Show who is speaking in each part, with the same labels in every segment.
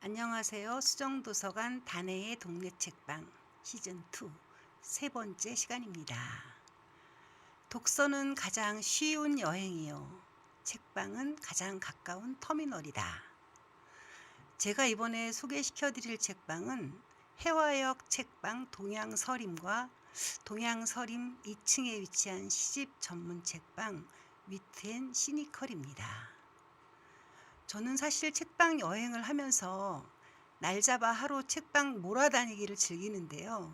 Speaker 1: 안녕하세요. 수정도서관 단해의 동네 책방 시즌2 세 번째 시간입니다. 독서는 가장 쉬운 여행이요. 책방은 가장 가까운 터미널이다. 제가 이번에 소개시켜 드릴 책방은 해화역 책방 동양서림과 동양서림 2층에 위치한 시집 전문 책방 위트앤 시니컬입니다. 저는 사실 책방 여행을 하면서 날 잡아 하루 책방 몰아다니기를 즐기는데요.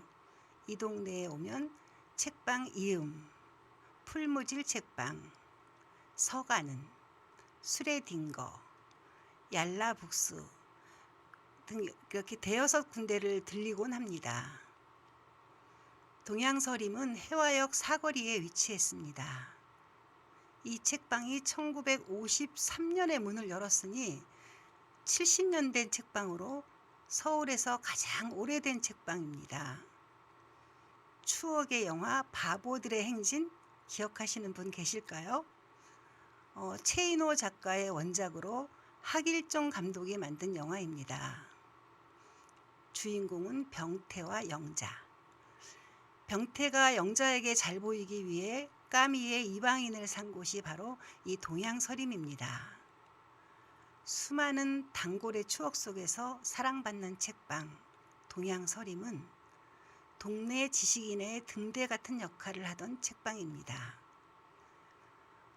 Speaker 1: 이 동네에 오면 책방 이음, 풀무질 책방, 서가는, 수레딩거, 얄라북스 등 이렇게 대여섯 군데를 들리곤 합니다. 동양서림은 해화역 사거리에 위치했습니다. 이 책방이 1953년에 문을 열었으니 70년 된 책방으로 서울에서 가장 오래된 책방입니다. 추억의 영화 바보들의 행진 기억하시는 분 계실까요? 최인호 작가의 원작으로 하길종 감독이 만든 영화입니다. 주인공은 병태와 영자. 병태가 영자에게 잘 보이기 위해 까미의 이방인을 산 곳이 바로 이 동양서림입니다. 수많은 단골의 추억 속에서 사랑받는 책방 동양서림은 동네 지식인의 등대 같은 역할을 하던 책방입니다.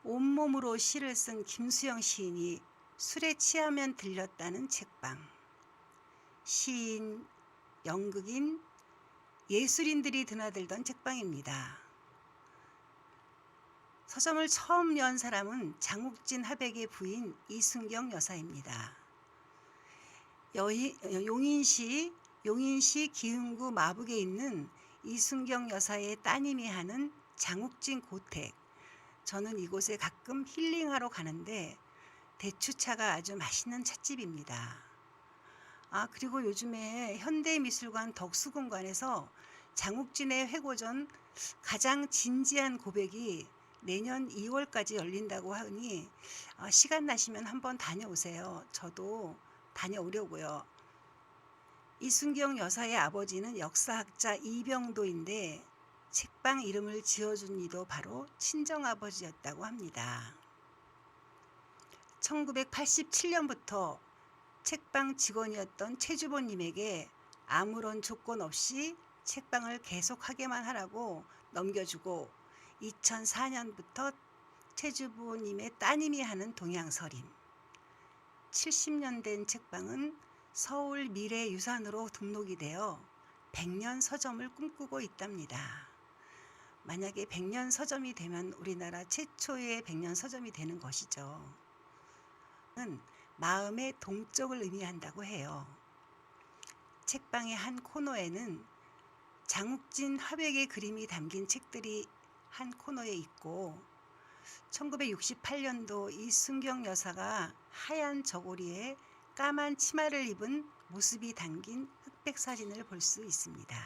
Speaker 1: 온몸으로 시를 쓴 김수영 시인이 술에 취하면 들렸다는 책방. 시인, 연극인, 예술인들이 드나들던 책방입니다. 서점을 처음 연 사람은 장욱진 화백의 부인 이순경 여사입니다. 용인시 기흥구 마북에 있는 이순경 여사의 따님이 하는 장욱진 고택. 저는 이곳에 가끔 힐링하러 가는데 대추차가 아주 맛있는 찻집입니다. 그리고 요즘에 현대미술관 덕수공간에서 장욱진의 회고전 가장 진지한 고백이 내년 2월까지 열린다고 하니 시간 나시면 한번 다녀오세요. 저도 다녀오려고요. 이순경 여사의 아버지는 역사학자 이병도인데 책방 이름을 지어준 이도 바로 친정아버지였다고 합니다. 1987년부터 책방 직원이었던 최주보님에게 아무런 조건 없이 책방을 계속하게만 하라고 넘겨주고 2004년부터 최주보님의 따님이 하는 동양서림. 70년 된 책방은 서울 미래유산으로 등록이 되어 100년 서점을 꿈꾸고 있답니다. 만약에 100년 서점이 되면 우리나라 최초의 100년 서점이 되는 것이죠. 마음의 동쪽을 의미한다고 해요. 책방의 한 코너에는 장욱진 화백의 그림이 담긴 책들이 한 코너에 있고 1968년도 이순경 여사가 하얀 저고리에 까만 치마를 입은 모습이 담긴 흑백 사진을 볼 수 있습니다.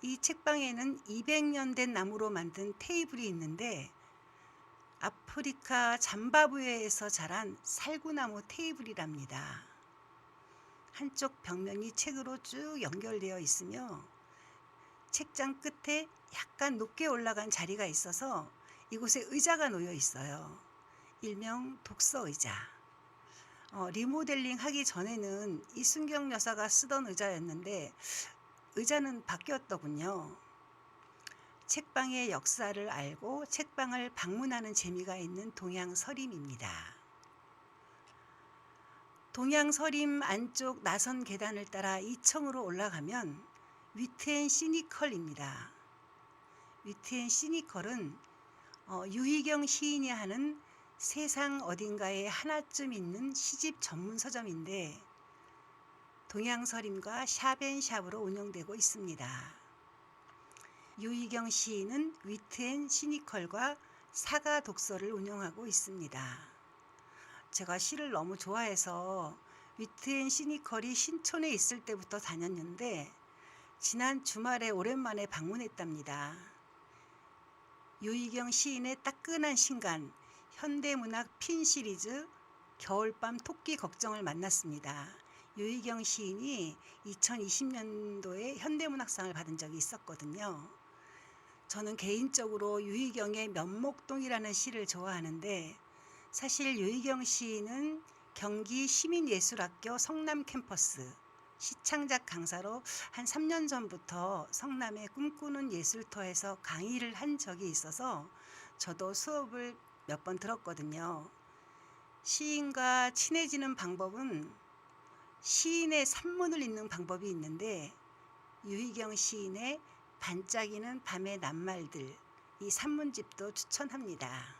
Speaker 1: 이 책방에는 200년 된 나무로 만든 테이블이 있는데 아프리카 잠바부에에서 자란 살구나무 테이블이랍니다. 한쪽 벽면이 책으로 쭉 연결되어 있으며 책장 끝에 약간 높게 올라간 자리가 있어서 이곳에 의자가 놓여 있어요. 일명 독서의자. 리모델링 하기 전에는 이순경 여사가 쓰던 의자였는데 의자는 바뀌었더군요. 책방의 역사를 알고 책방을 방문하는 재미가 있는 동양서림입니다. 동양서림 안쪽 나선 계단을 따라 2층으로 올라가면 위트앤 시니컬입니다. 위트앤 시니컬은 유희경 시인이 하는 세상 어딘가에 하나쯤 있는 시집 전문 서점인데 동양서림과 샵앤샵으로 운영되고 있습니다. 유희경 시인은 위트앤 시니컬과 사가 독서를 운영하고 있습니다. 제가 시를 너무 좋아해서 위트앤 시니컬이 신촌에 있을 때부터 다녔는데 지난 주말에 오랜만에 방문했답니다. 유희경 시인의 따끈한 신간 현대문학 핀 시리즈 겨울밤 토끼 걱정을 만났습니다. 유희경 시인이 2020년도에 현대문학상을 받은 적이 있었거든요. 저는 개인적으로 유희경의 면목동이라는 시를 좋아하는데, 사실 유희경 시인은 경기 시민예술학교 성남 캠퍼스 시창작 강사로 한 3년 전부터 성남의 꿈꾸는 예술터에서 강의를 한 적이 있어서 저도 수업을 몇 번 들었거든요. 시인과 친해지는 방법은 시인의 산문을 읽는 방법이 있는데, 유희경 시인의 반짝이는 밤의 낱말들, 이 산문집도 추천합니다.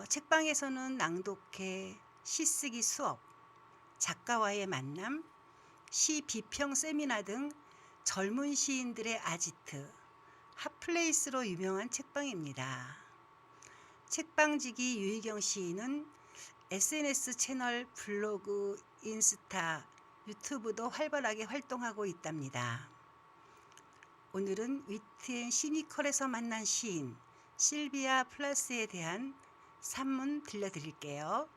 Speaker 1: 책방에서는 낭독회, 시쓰기 수업, 작가와의 만남, 시 비평 세미나 등 젊은 시인들의 아지트, 핫플레이스로 유명한 책방입니다. 책방지기 유희경 시인은 SNS 채널, 블로그, 인스타, 유튜브도 활발하게 활동하고 있답니다. 오늘은 위트앤 시니컬에서 만난 시인 실비아 플라스에 대한 산문 들려드릴게요.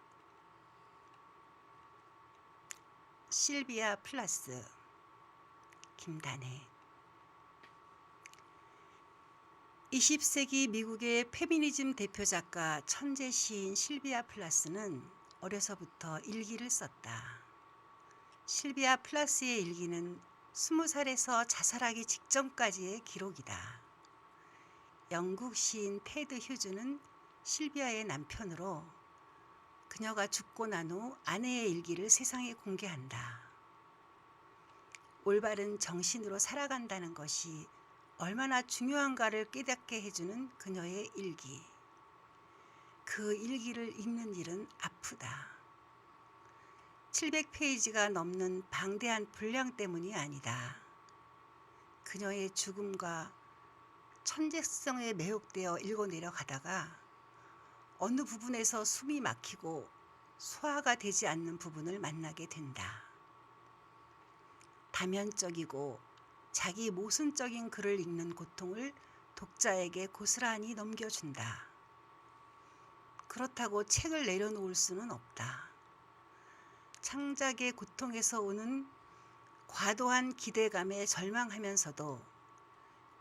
Speaker 1: 실비아 플라스, 김단혜. 20세기 미국의 페미니즘 대표 작가 천재 시인 실비아 플라스는 어려서부터 일기를 썼다. 실비아 플라스의 일기는 20살에서 자살하기 직전까지의 기록이다. 영국 시인 테드 휴즈는 실비아의 남편으로 그녀가 죽고 난 후 아내의 일기를 세상에 공개한다. 올바른 정신으로 살아간다는 것이 얼마나 중요한가를 깨닫게 해주는 그녀의 일기. 그 일기를 읽는 일은 아프다. 700페이지가 넘는 방대한 분량 때문이 아니다. 그녀의 죽음과 천재성에 매혹되어 읽어내려 가다가 어느 부분에서 숨이 막히고 소화가 되지 않는 부분을 만나게 된다. 다면적이고 자기 모순적인 글을 읽는 고통을 독자에게 고스란히 넘겨준다. 그렇다고 책을 내려놓을 수는 없다. 창작의 고통에서 오는 과도한 기대감에 절망하면서도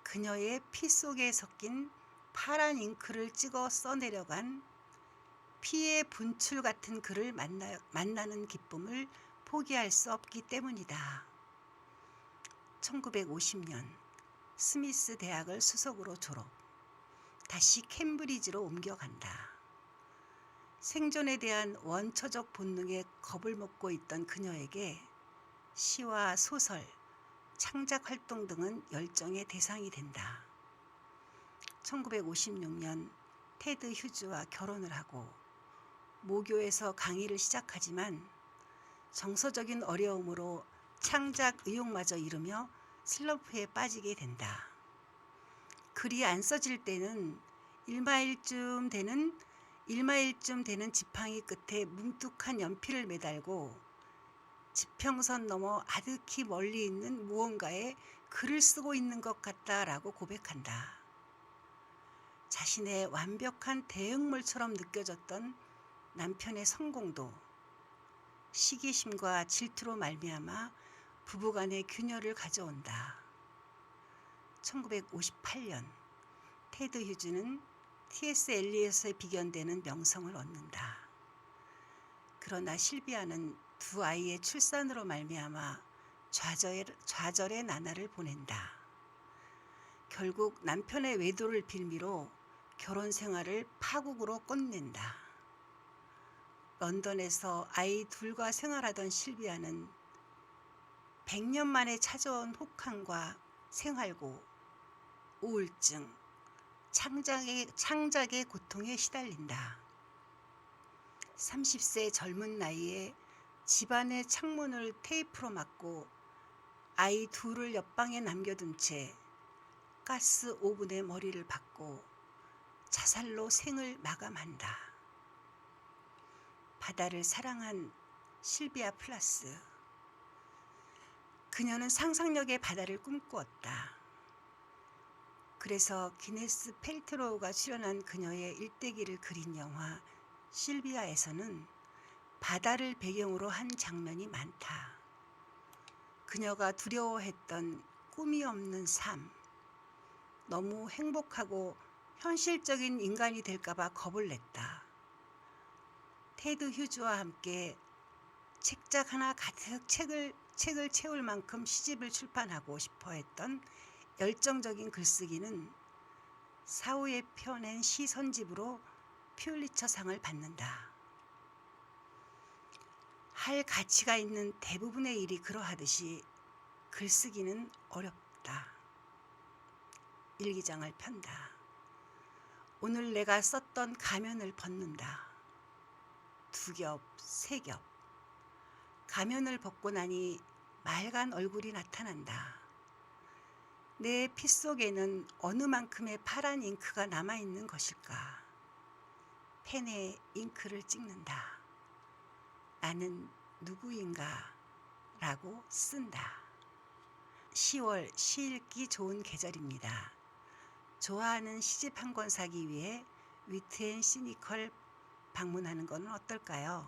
Speaker 1: 그녀의 피 속에 섞인 파란 잉크를 찍어 써내려간 피의 분출 같은 글을 만나는 기쁨을 포기할 수 없기 때문이다. 1950년 스미스 대학을 수석으로 졸업, 다시 캠브리지로 옮겨간다. 생존에 대한 원초적 본능에 겁을 먹고 있던 그녀에게 시와 소설, 창작 활동 등은 열정의 대상이 된다. 1956년 테드 휴즈와 결혼을 하고 모교에서 강의를 시작하지만 정서적인 어려움으로 창작 의욕마저 잃으며 슬럼프에 빠지게 된다. 글이 안 써질 때는 일마일쯤 되는 지팡이 끝에 뭉툭한 연필을 매달고 지평선 너머 아득히 멀리 있는 무언가에 글을 쓰고 있는 것 같다라고 고백한다. 자신의 완벽한 대응물처럼 느껴졌던 남편의 성공도 시기심과 질투로 말미암아 부부간의 균열을 가져온다. 1958년 테드 휴즈는 T.S. 엘리엇에 비견되는 명성을 얻는다. 그러나 실비아는 두 아이의 출산으로 말미암아 좌절의 나날을 보낸다. 결국 남편의 외도를 빌미로 결혼 생활을 파국으로 끝낸다. 런던에서 아이 둘과 생활하던 실비아는 100년 만에 찾아온 혹한과 생활고, 우울증, 창작의 고통에 시달린다. 30세 젊은 나이에 집안의 창문을 테이프로 막고 아이 둘을 옆방에 남겨둔 채 가스 오븐에 머리를 박고 자살로 생을 마감한다. 바다를 사랑한 실비아 플라스. 그녀는 상상력의 바다를 꿈꾸었다. 그래서 기네스 펠트로우가 출연한 그녀의 일대기를 그린 영화 실비아에서는 바다를 배경으로 한 장면이 많다. 그녀가 두려워했던 꿈이 없는 삶, 너무 행복하고 현실적인 인간이 될까봐 겁을 냈다. 테드 휴즈와 함께 책장 하나 가득 책을 채울 만큼 시집을 출판하고 싶어 했던 열정적인 글쓰기는 사후에 펴낸 시 선집으로 퓰리처상을 받는다. 할 가치가 있는 대부분의 일이 그러하듯이 글쓰기는 어렵다. 일기장을 편다. 오늘 내가 썼던 가면을 벗는다. 2겹, 3겹. 가면을 벗고 나니 맑은 얼굴이 나타난다. 내 피 속에는 어느 만큼의 파란 잉크가 남아있는 것일까? 펜에 잉크를 찍는다. 나는 누구인가? 라고 쓴다. 10월 시 읽기 좋은 계절입니다. 좋아하는 시집 한 권 사기 위해 위트앤시니컬 방문하는 건 어떨까요?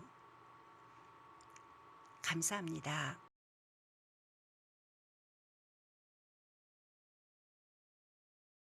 Speaker 1: 감사합니다.